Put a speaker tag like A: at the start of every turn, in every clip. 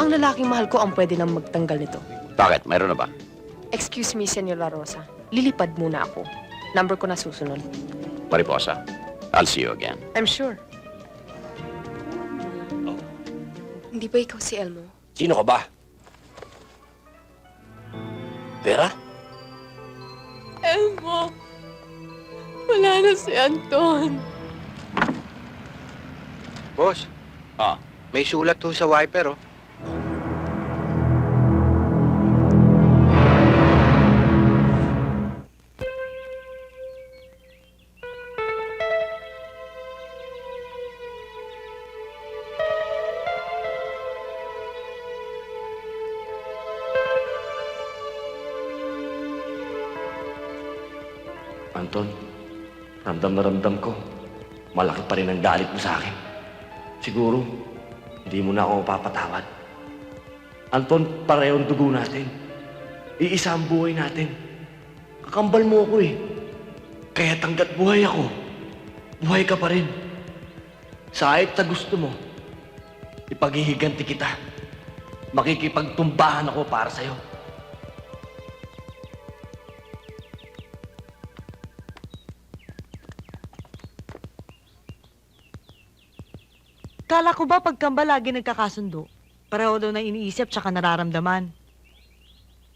A: Ang lalaking mahal ko ang pwede nang magtanggal nito.
B: Bakit? Mayroon na ba?
A: Excuse me, Senyor La Rosa. Lilipad muna ako. Number ko na susunod.
B: Mariposa, I'll see you again.
A: I'm sure. Hindi ba ikaw si Elmo?
C: Sino ka ba? Vera?
D: Elmo, wala na si Anton.
E: Boss,
B: Ah,
E: may sulat to sa wiper, oh.
C: Anton, ramdam na ramdam ko. Malaki pa rin ang galit mo sa akin. Siguro, hindi mo na ako mapapatawad. Anton, parehong dugo natin. Iisa ang buhay natin. Kakambal mo ako eh. Kaya hanggat buhay ako, buhay ka pa rin. Kahit sa gusto mo, ipaghihiganti kita. Makikipagtumbahan ako para sa'yo.
F: Kala ko ba pagkamba lagi nagkakasundo? Pareho daw na iniisip tsaka nararamdaman.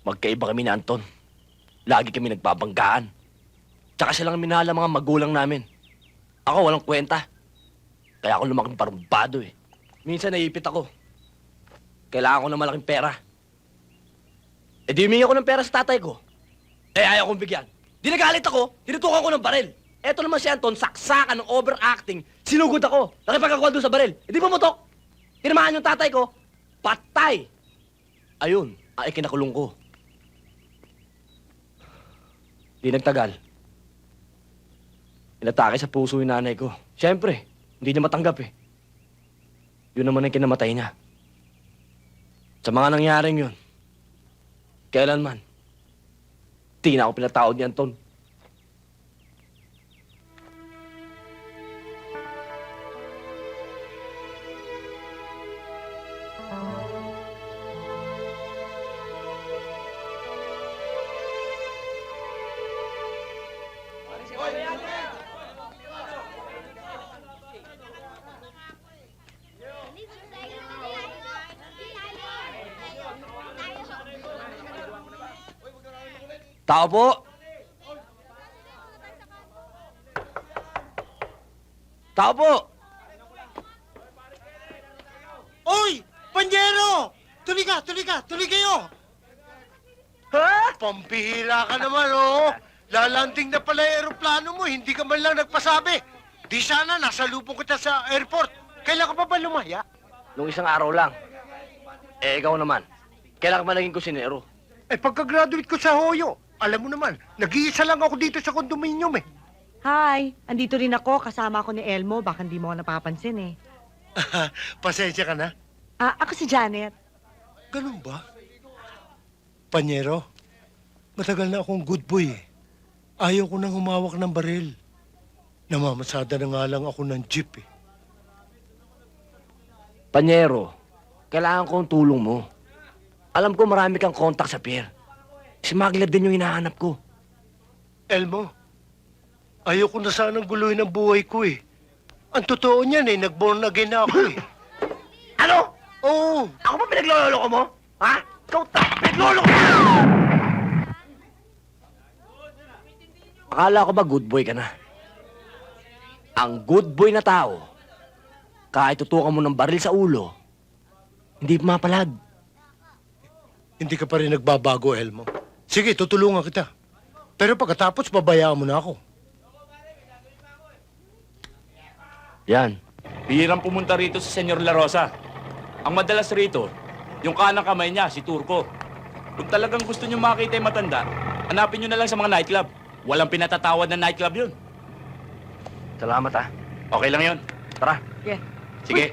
C: Magkaiba kami ni Anton. Lagi kami nagbabanggaan. Tsaka siya lang ang minahal ang mga magulang namin. Ako walang kwenta. Kaya ako lumaking parumbado eh. Minsan naiipit ako. Kailangan ko ng malaking pera. Eh di humingi ako ng pera sa tatay ko. Eh ayaw kong bigyan. Di nagalit ako, tinutukan ko ng baril. Eto naman si Anton, saksakan ng overacting. Sinugod ako. Nakipagkakuha doon sa baril. Eh di pumutok. Tinamaan yung tatay ko. Patay. Ayun, ay kinakulong ko. Di nagtagal. Inatake sa puso yung nanay ko. Siyempre, hindi niya matanggap eh. Yun naman ang kinamatay niya. Sa mga nangyaring yun, kailanman, di na ako pinatawad ni Anton. Tao po! Tao po!
G: Oy! Panyero! Tuloy ka! Tuloy ka! Tuloy kayo!
C: Ha?
G: Pampihira ka naman, oh! Lalanding na pala yung aeroplano mo, hindi ka man lang nagpasabi. Di sana nasa lupong kita sa airport. Kailan ka pa ba lumaya?
C: Nung isang araw lang. Eh, ikaw naman. Kailan ka ba naging kusinero?
G: Eh, pagka-graduate ko sa Hoyo, alam mo naman, nag-iisa lang ako dito sa kondominium eh.
F: Hi, andito rin ako. Kasama ako ni Elmo. Baka hindi mo ako napapansin eh.
G: Pasensya ka na.
F: Ah, ako si Janet.
G: Ganun ba? Panyero, matagal na akong good boy eh. Ayaw ko nang humawak ng baril. Namamasada na nga lang ako ng jeep eh.
C: Panyero, kailangan ko ang tulong mo. Alam ko marami kang kontak sa pier. Smuggler din yung hinahanap ko.
G: Elmo, ayaw ko na sanang guluhin ang buhay ko eh. Ang totoo niyan eh, nag-born again na ako eh.
C: Ano?
G: Oo,
C: Ako ba pinaglololo ko mo? Ha? Ikaw pinaglololo ko! Akala ko ba good boy ka na? Ang good boy na tao, kahit tutukan mo ng baril sa ulo, hindi pumapalag.
G: hindi ka pa rin nagbabago, Elmo. Sige, tutulungan kita. Pero pagkatapos, babayaan mo na ako.
C: Yan.
H: Bihirang pumunta rito si Senyor La Rosa. Ang madalas rito, yung kanang kamay niya, si Turco. Kung talagang gusto niyo makita yung matanda, hanapin niyo na lang sa mga nightclub. Walang pinatatawad na nightclub yun.
C: Salamat ah.
H: Okay lang yun.
C: Tara.
F: Yeah.
H: Sige.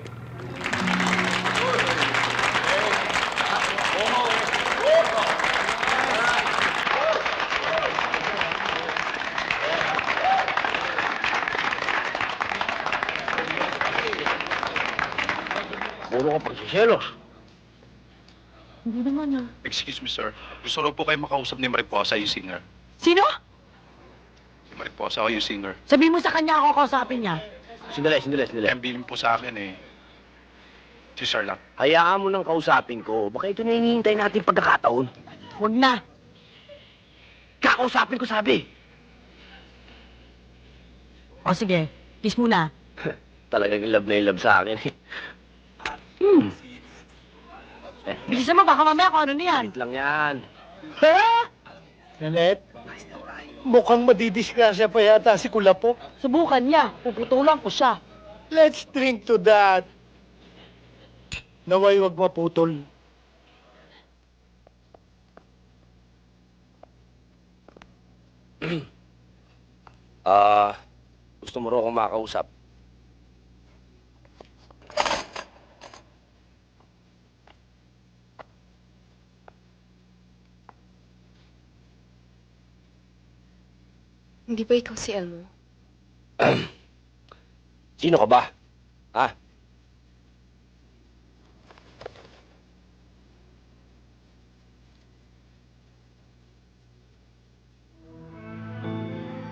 C: Puro ka pagsiselos.
F: Hindi naman ah.
I: Excuse me, sir. Gusto raw po kayo makausap ni Mariposa, yung singer.
F: Sino?
I: Si Mariposa o yung singer.
F: Sabihin mo sa kanya ako kausapin niya.
C: Sandali.
I: Ang bilin po sa akin eh. Si Charlotte.
C: Hayaan mo nang kausapin ko. Baka ito na hinihintay natin pagkakataon.
F: Huwag na.
C: Kakausapin ko sabi.
F: O sige, kiss muna.
C: Talagang in love na in love sa akin.
F: Bilisan mo, baka mamaya kung ano na yan.
C: Wait lang yan.
G: Janet, mukhang madidisgrasya pa yata si Kulapo.
F: Subukan niya. Puputulan ko siya.
G: Let's drink to that. Naway wag maputol.
C: Gusto mo raw akong makausap?
A: Hindi ba ikaw si Elmo?
C: Sino ka ba? Ha?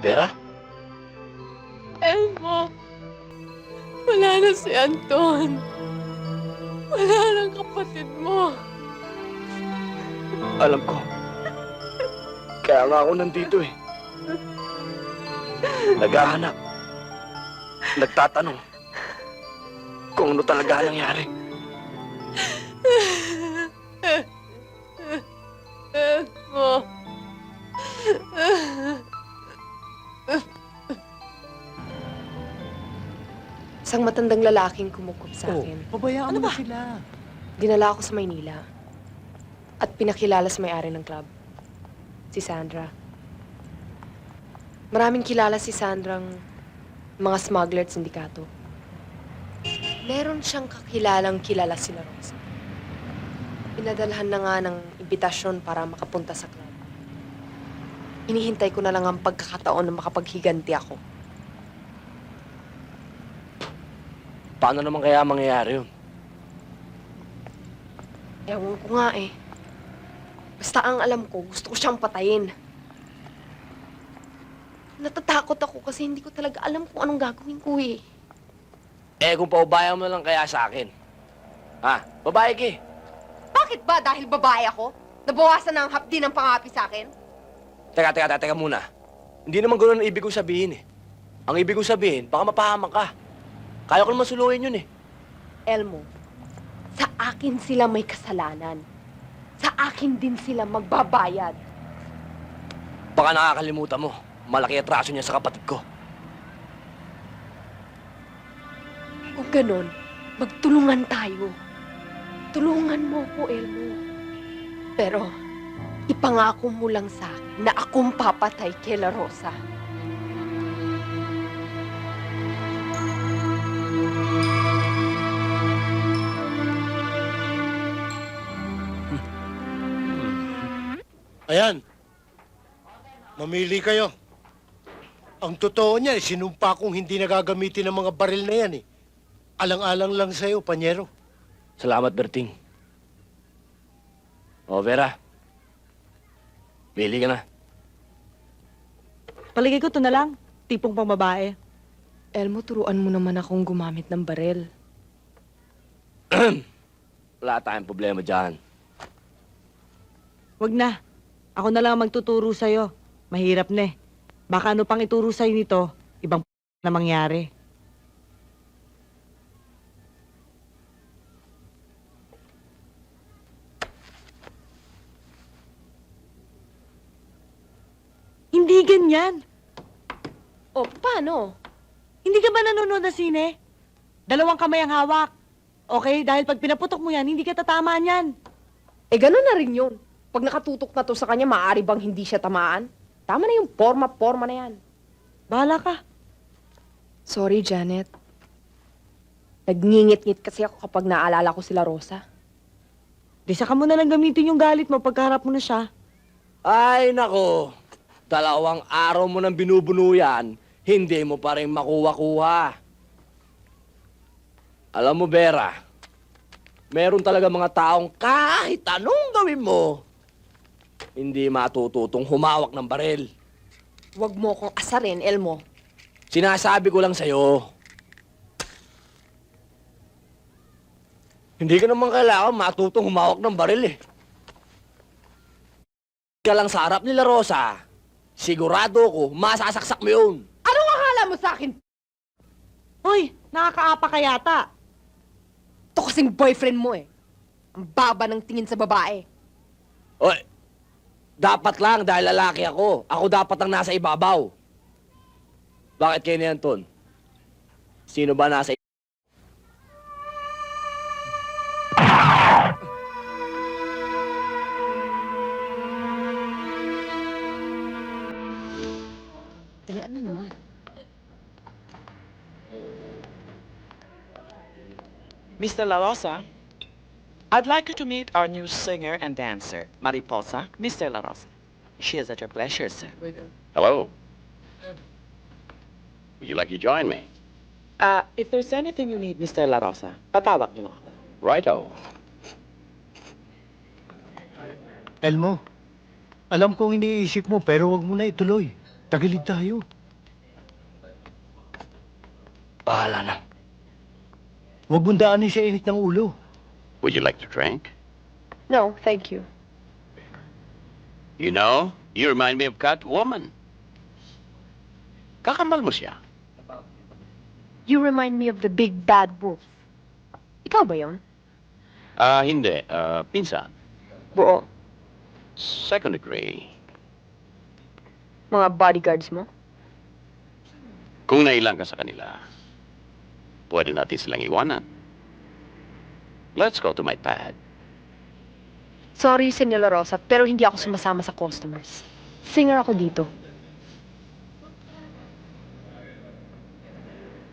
C: Vera?
D: Elmo, wala na si Anton. Wala nang kapatid mo.
C: Alam ko. Kaya nga ako nandito eh. Naghahanap. Nagtatanong. Kung ano talaga nangyari.
D: Elmo.
A: Isang matandang lalaking kumukup sa akin.
G: Pabayaan mo na sila.
A: Dinala ako sa Maynila. At pinakilala sa may-ari ng club. Si Sandra. Maraming kilala si Sandrang mga smuggler at sindikato. Meron siyang kakilalang kilala si La Rosa. Pinadalhan na nga ng imbitasyon para makapunta sa club. Hinihintay ko na lang ang pagkakataon na makapaghiganti ako.
C: Paano naman kaya mangyayari yun?
A: Ewan ko nga eh. Basta ang alam ko, gusto ko siyang patayin. Natatakot ako kasi hindi ko talaga alam kung anong gagawin ko eh.
C: Eh, kung paubayan mo lang kaya sa akin. Ha? Babae ka eh.
A: Bakit ba? Dahil babae ako? Nabawasan na ang hapdi ng pangapi sa akin?
C: Teka muna. Hindi naman gano'n ang ibig kong sabihin eh. Ang ibig kong sabihin, baka mapahamak ka. Kaya ko naman suluhin yun eh.
A: Elmo, sa akin sila may kasalanan. Sa akin din sila magbabayad.
C: Baka nakakalimutan mo. Malaki atraso niya sa kapatid ko.
A: Kung ganon, magtulungan tayo. Tulungan mo ko, Elmo. Pero, ipangako mo lang sa akin na akong papatay kay La Rosa.
G: Ayan. Mamili kayo. Ang totoo niya, sinumpa kong hindi nagagamitin ng mga baril na yan eh. Alang-alang lang sa'yo, Panyero.
C: Salamat, Berting. O, Vera. Pili ka na.
F: Paligay ko to na lang. Tipong pang babae.
A: Elmo, turuan mo naman akong gumamit ng baril.
C: Wala tayong problema dyan.
F: Wag na. Ako na lang ang magtuturo sa'yo. Mahirap na eh. Baka ano pang ituro sa'yo nito, ibang na mangyari. Hindi ganyan.
A: O, paano?
F: Hindi ka ba nanonood ng sine? Dalawang kamay ang hawak. Okay, dahil pag pinaputok mo yan, hindi ka tatamaan yan.
A: Eh, gano'n na rin yun. Pag nakatutok na to sa kanya, maaari bang hindi siya tamaan? Tama na yung forma na yan.
F: Bahala ka.
A: Sorry, Janet. Nagngingit-ngit kasi ako kapag naalala ko sila Rosa.
F: Di saka mo na lang gamitin yung galit mo pagkaharap mo na siya.
C: Ay, nako. 2 araw mo nang binubuno yan, hindi mo pa rin makuha-kuha. Alam mo, Vera, Meron talaga mga taong kahit anong gawin mo, hindi matututong humawak ng baril.
A: Huwag mo kong asarin, Elmo.
C: Sinasabi ko lang sa'yo. Hindi ka naman kailangan matutong humawak ng baril eh. Ka lang sa harap nila Rosa, sigurado ko masasaksak mo yun.
A: Anong akala mo sa akin?
F: Hoy, nakakaapa ka yata.
A: Ito kasing boyfriend mo eh. Ang baba ng tingin sa babae.
C: Oy, dapat lang dahil lalaki ako. Ako dapat ang nasa ibabaw. Bakit kayo na yan, Ton? Sino ba nasa
J: Mr. La Rosa, I'd like you to meet our new singer and dancer, Mariposa, Mr. La Rosa. She is at your pleasure, sir.
B: Hello. Would you like to join me?
J: If there's anything you need, Mr. La Rosa, patawag niyo ako.
B: Righto.
G: Elmo, alam kong iniisip mo pero wag mo na ituloy. Tagilid tayo.
C: Bahala na.
G: Wag mong daanin sa init ng ulo.
B: Would you like to drink?
A: No, thank you.
B: You know, you remind me of Catwoman. Kakamal mo siya.
A: You remind me of the big bad wolf. Ikaw ba yun?
B: Hindi. Pinsan.
A: Buo.
B: Second degree.
A: Mga bodyguards mo?
B: Kung nailang ka sa kanila, pwede natin silang iwanan. Let's go to my pad.
A: Sorry, Senora Rosa, pero hindi ako sumasama sa customers. Singer ako dito.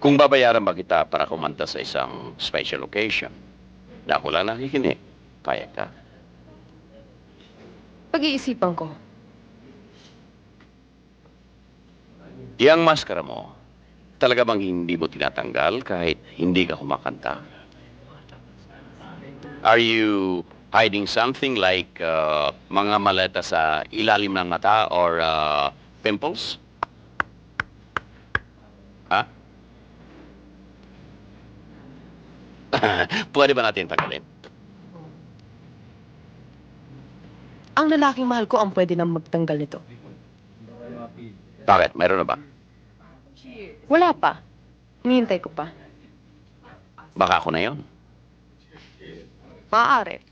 B: Kung babayaran ba kita para kumanta sa isang special occasion, na ako lang nakikinig, kaya ka.
A: Pag-iisipan ko.
B: Yang maskara mo, talaga bang hindi mo tinatanggal kahit hindi ka kumakanta? Are you hiding something like mga maleta sa ilalim ng mata or pimples? Ha? Pwede ba natin tanggalin?
A: Ang lalaking mahal ko ang pwede nang magtanggal nito.
B: Bakit? Mayroon na ba?
A: Wala pa. Hinihintay ko pa.
B: Baka ako na yon.
A: Maaari.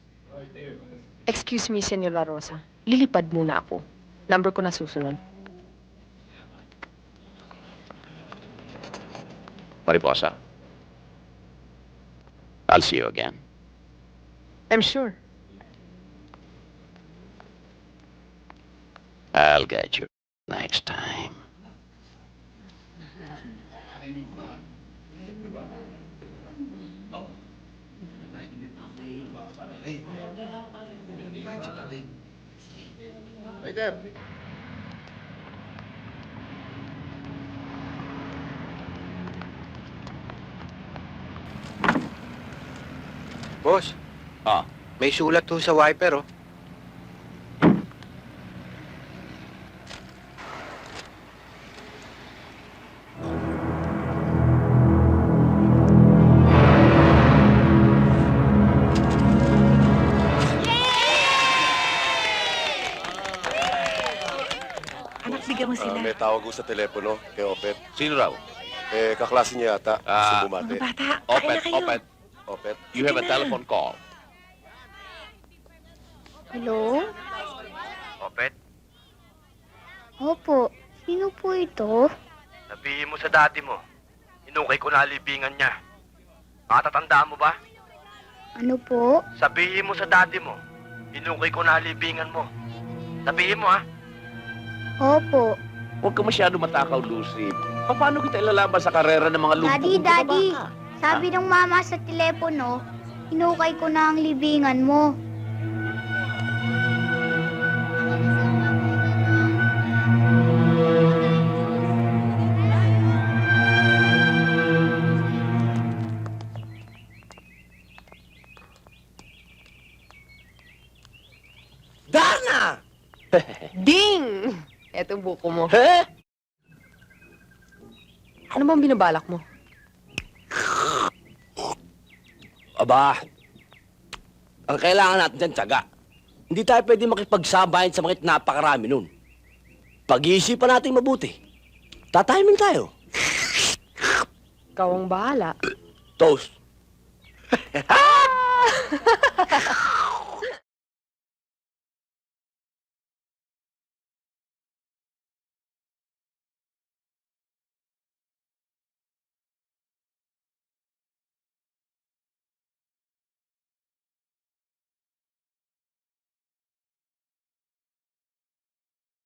A: Excuse me, Senora Rosa. Lilipad muna ako. Number ko na susunod.
B: Mariposa. I'll see you again.
A: I'm sure.
B: I'll get you next time.
E: Boss,
B: Ah,
E: may sulat to sa wiper, oh.
F: Anak, bigyan mo sila.
K: May tawag ko sa telepono kay Opet.
B: sino raw?
K: Kaklase niya yata. Gusto bumati.
F: Mga bata, kain
B: Opet,
F: na kayo.
B: Opet.
K: Opet.
B: You have a telephone call.
D: Hello?
E: Opet,
D: Opo. Sino po ito?
E: sabihin mo sa daddy mo. Inukay ko na libingan niya. Matatandaan mo ba?
D: Ano po?
E: Sabihin mo sa daddy mo. Inukay ko na libingan mo. Sabihin mo, ha?
D: Opo.
B: Huwag ka masyado matakaw, Lucy. Paano kita ilalaban sa karera ng mga lumpo?
D: Daddy. Sabi ng mama sa telepono, inukay ko na ang libingan mo.
A: Ding! Eto buko mo.
C: He?
A: Ano bang binabalak mo?
C: Aba, ang kailangan natin dyan, tiyaga. Hindi tayo pwede makipagsabayan sa mga napakarami nun. Pag-iisipan natin mabuti. Tatiming tayo.
A: Ikaw ang bahala.
C: Toast.